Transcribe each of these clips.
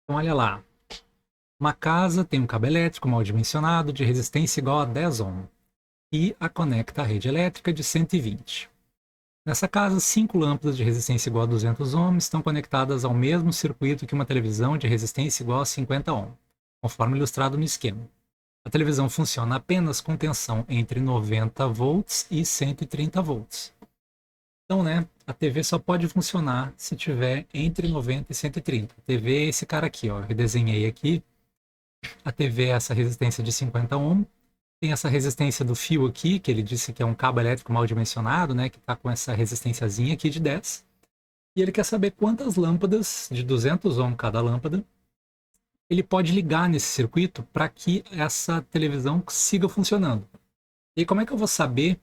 Então, olha lá. Uma casa tem um cabo elétrico mal dimensionado de resistência igual a 10 ohms e a conecta à rede elétrica de 120. Nessa casa, 5 lâmpadas de resistência igual a 200 ohms estão conectadas ao mesmo circuito que uma televisão de resistência igual a 50 ohms, conforme ilustrado no esquema. A televisão funciona apenas com tensão entre 90 volts e 130 volts. Então, né, a TV só pode funcionar se tiver entre 90 e 130. A TV é esse cara aqui, ó, eu desenhei aqui. A TV é essa resistência de 50 ohms. Tem essa resistência do fio aqui, que ele disse que é um cabo elétrico mal dimensionado, né, que está com essa resistênciazinha aqui de 10. E ele quer saber quantas lâmpadas, de 200 ohms cada lâmpada, ele pode ligar nesse circuito para que essa televisão siga funcionando. E como é que eu vou saber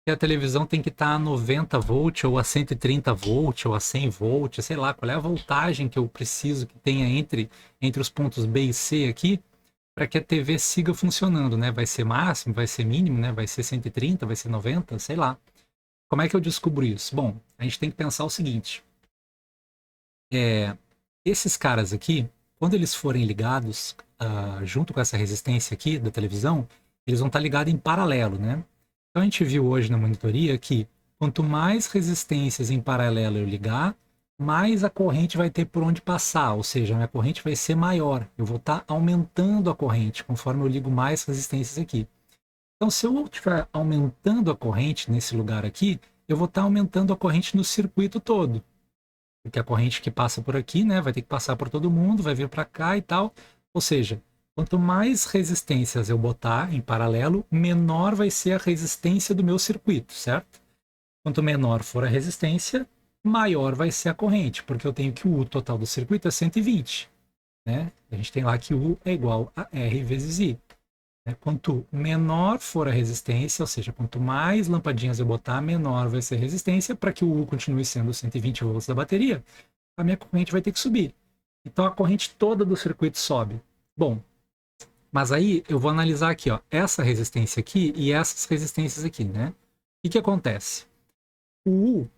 que a televisão tem que estar a 90 volts, ou a 130 volts, ou a 100 volts, sei lá, qual é a voltagem que eu preciso que tenha entre os pontos B e C aqui, para que a TV siga funcionando, né? Vai ser máximo, vai ser mínimo, né? Vai ser 130, vai ser 90, sei lá. Como é que eu descubro isso? Bom, a gente tem que pensar o seguinte. Esses caras aqui, quando eles forem ligados junto com essa resistência aqui da televisão, eles vão estar ligados em paralelo, né? Então a gente viu hoje na monitoria que quanto mais resistências em paralelo eu ligar, mais a corrente vai ter por onde passar, ou seja, a minha corrente vai ser maior. Eu vou estar aumentando a corrente conforme eu ligo mais resistências aqui. Então, se eu estiver aumentando a corrente nesse lugar aqui, eu vou estar aumentando a corrente no circuito todo. Porque a corrente que passa por aqui, né, vai ter que passar por todo mundo, vai vir para cá e tal. Ou seja, quanto mais resistências eu botar em paralelo, menor vai ser a resistência do meu circuito, certo? Quanto menor for a resistência, maior vai ser a corrente, porque eu tenho que o U total do circuito é 120. Né? A gente tem lá que U é igual a R vezes I. Né? Quanto menor for a resistência, ou seja, quanto mais lampadinhas eu botar, menor vai ser a resistência, para que o U continue sendo 120 volts da bateria, a minha corrente vai ter que subir. Então a corrente toda do circuito sobe. Bom, mas aí eu vou analisar aqui, ó, essa resistência aqui e essas resistências aqui, né? O que acontece? O U,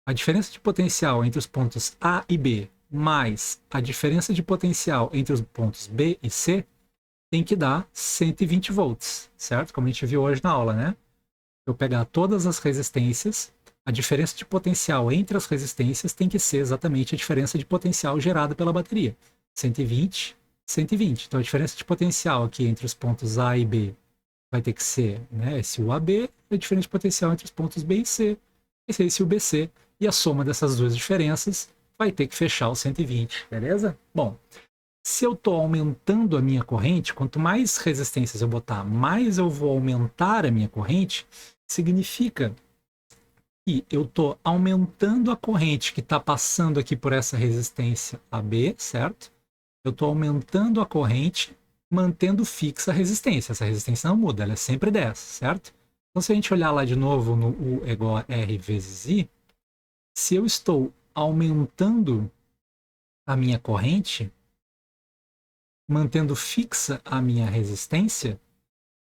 a diferença de potencial entre os pontos A e B, mais a diferença de potencial entre os pontos B e C, tem que dar 120 volts, certo? Como a gente viu hoje na aula, né? Eu pegar todas as resistências, a diferença de potencial entre as resistências tem que ser exatamente a diferença de potencial gerada pela bateria. 120, 120. Então a diferença de potencial aqui entre os pontos A e B vai ter que ser, né, esse UAB, e a diferença de potencial entre os pontos B e C, esse UBC, e a soma dessas duas diferenças vai ter que fechar o 120, beleza? Bom, se eu estou aumentando a minha corrente, quanto mais resistências eu botar, mais eu vou aumentar a minha corrente, significa que eu estou aumentando a corrente que está passando aqui por essa resistência AB, certo? Eu estou aumentando a corrente, mantendo fixa a resistência. Essa resistência não muda, ela é sempre 10, certo? Então, se a gente olhar lá de novo no U é igual a R vezes I, se eu estou aumentando a minha corrente, mantendo fixa a minha resistência,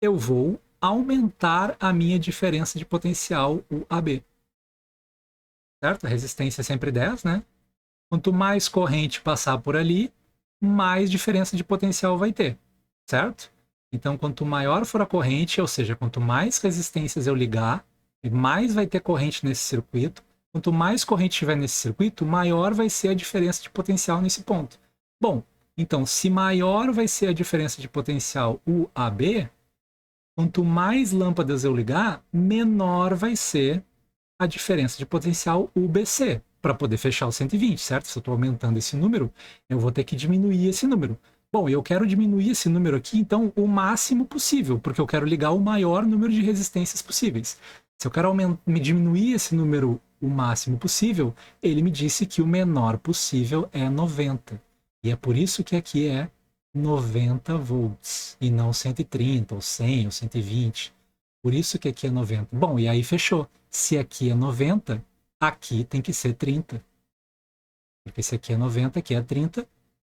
eu vou aumentar a minha diferença de potencial UAB. Certo? A resistência é sempre 10, né? Quanto mais corrente passar por ali, mais diferença de potencial vai ter, certo? Então, quanto maior for a corrente, ou seja, quanto mais resistências eu ligar, mais vai ter corrente nesse circuito. Quanto mais corrente tiver nesse circuito, maior vai ser a diferença de potencial nesse ponto. Bom, então, se maior vai ser a diferença de potencial UAB, quanto mais lâmpadas eu ligar, menor vai ser a diferença de potencial UBC, para poder fechar o 120, certo? Se eu estou aumentando esse número, eu vou ter que diminuir esse número. Bom, eu quero diminuir esse número aqui, então, o máximo possível, porque eu quero ligar o maior número de resistências possíveis. Se eu quero diminuir esse número o máximo possível, ele me disse que o menor possível é 90. E é por isso que aqui é 90 volts, e não 130, ou 100, ou 120. Por isso que aqui é 90. Bom, e aí fechou. Se aqui é 90, aqui tem que ser 30. Porque se aqui é 90, aqui é 30,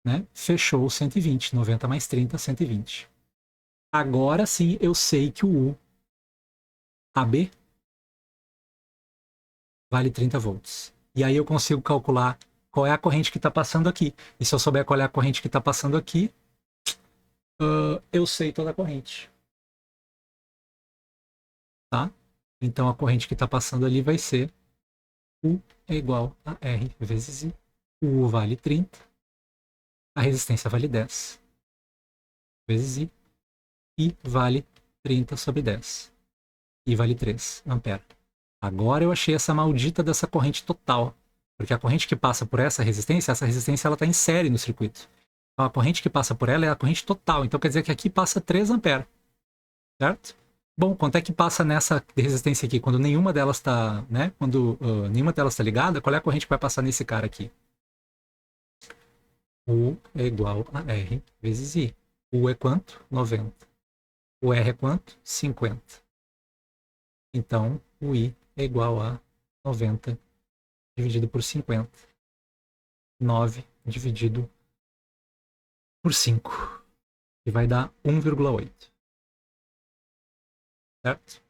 né? Fechou o 120. 90 mais 30, 120. Agora sim eu sei que o U AB vale 30 volts. E aí eu consigo calcular qual é a corrente que está passando aqui. E se eu souber qual é a corrente que está passando aqui, eu sei toda a corrente. Tá? Então a corrente que está passando ali vai ser U é igual a R vezes I. O U vale 30. A resistência vale 10 vezes I. I vale 30 sobre 10. I vale 3 ampere. Agora eu achei essa maldita dessa corrente total. Porque a corrente que passa por essa resistência ela está em série no circuito. Então a corrente que passa por ela é a corrente total. Então quer dizer que aqui passa 3 amperes. Certo? Bom, quanto é que passa nessa resistência aqui? Quando nenhuma delas está, né? Quando nenhuma delas está ligada, qual é a corrente que vai passar nesse cara aqui? U é igual a R vezes I. U é quanto? 90. O R é quanto? 50. Então, o I é igual a 90 dividido por 50. 9 dividido por 5. E vai dar 1,8. Certo?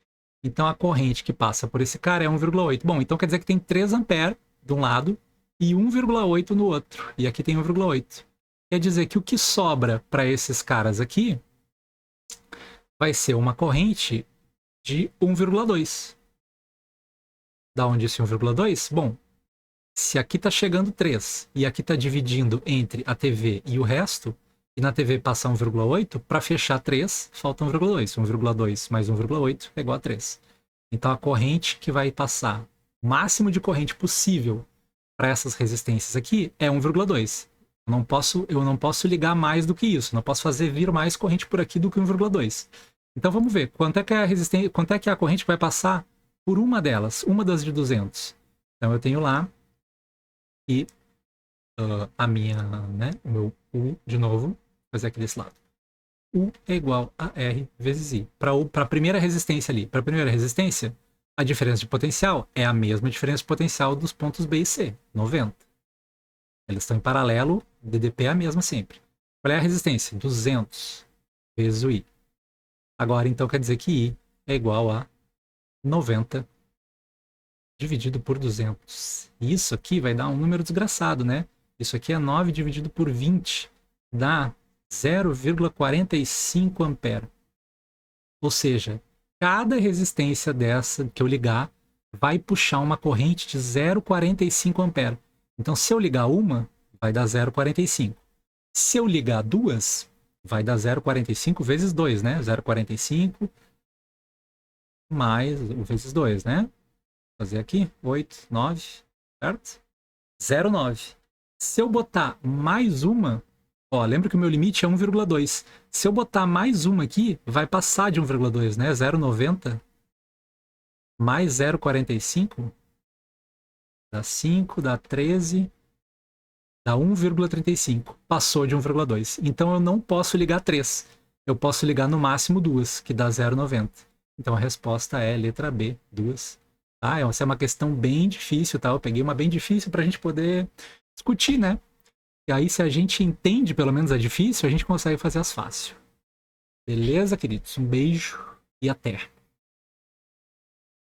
Então, a corrente que passa por esse cara é 1,8. Bom, então quer dizer que tem 3 amperes de um lado e 1,8 no outro. E aqui tem 1,8. Quer dizer que o que sobra para esses caras aqui vai ser uma corrente de 1,2. Da onde esse 1,2? Bom, se aqui está chegando 3 e aqui está dividindo entre a TV e o resto, e na TV passa 1,8, para fechar 3, falta 1,2. 1,2 mais 1,8 é igual a 3. Então a corrente que vai passar, o máximo de corrente possível para essas resistências aqui é 1,2. Eu não posso ligar mais do que isso, não posso fazer vir mais corrente por aqui do que 1,2. Então vamos ver, quanto é que a resistência, quanto é que a corrente vai passar por uma delas, uma das de 200. Então eu tenho lá e a minha, né, o meu U de novo, vou fazer aqui desse lado. U é igual a R vezes I. Para a primeira resistência ali, para a primeira resistência, a diferença de potencial é a mesma diferença de potencial dos pontos B e C, 90. Eles estão em paralelo, o DDP é a mesma sempre. Qual é a resistência? 200 vezes o I. Agora, então, quer dizer que I é igual a 90 dividido por 200. Isso aqui vai dar um número desgraçado, né? Isso aqui é 9 dividido por 20. Dá 0,45 ampere. Ou seja, cada resistência dessa que eu ligar vai puxar uma corrente de 0,45 ampere. Então, se eu ligar uma, vai dar 0,45. Se eu ligar duas, vai dar 0,45 vezes 2, né? 0,45 mais vezes 2, né? Vou fazer aqui, 8, 9, certo? 0,9. Se eu botar mais uma, ó, lembra que o meu limite é 1,2. Se eu botar mais uma aqui, vai passar de 1,2, né? 0,90 mais 0,45 dá 5, dá 13, dá 1,35. Passou de 1,2. Então eu não posso ligar 3. Eu posso ligar no máximo 2, que dá 0,90. Então a resposta é letra B, 2. Tá? Essa é uma questão bem difícil, tá? Eu peguei uma bem difícil para a gente poder discutir, né? E aí, se a gente entende pelo menos a difícil, a gente consegue fazer as fáceis. Beleza, queridos? Um beijo e até.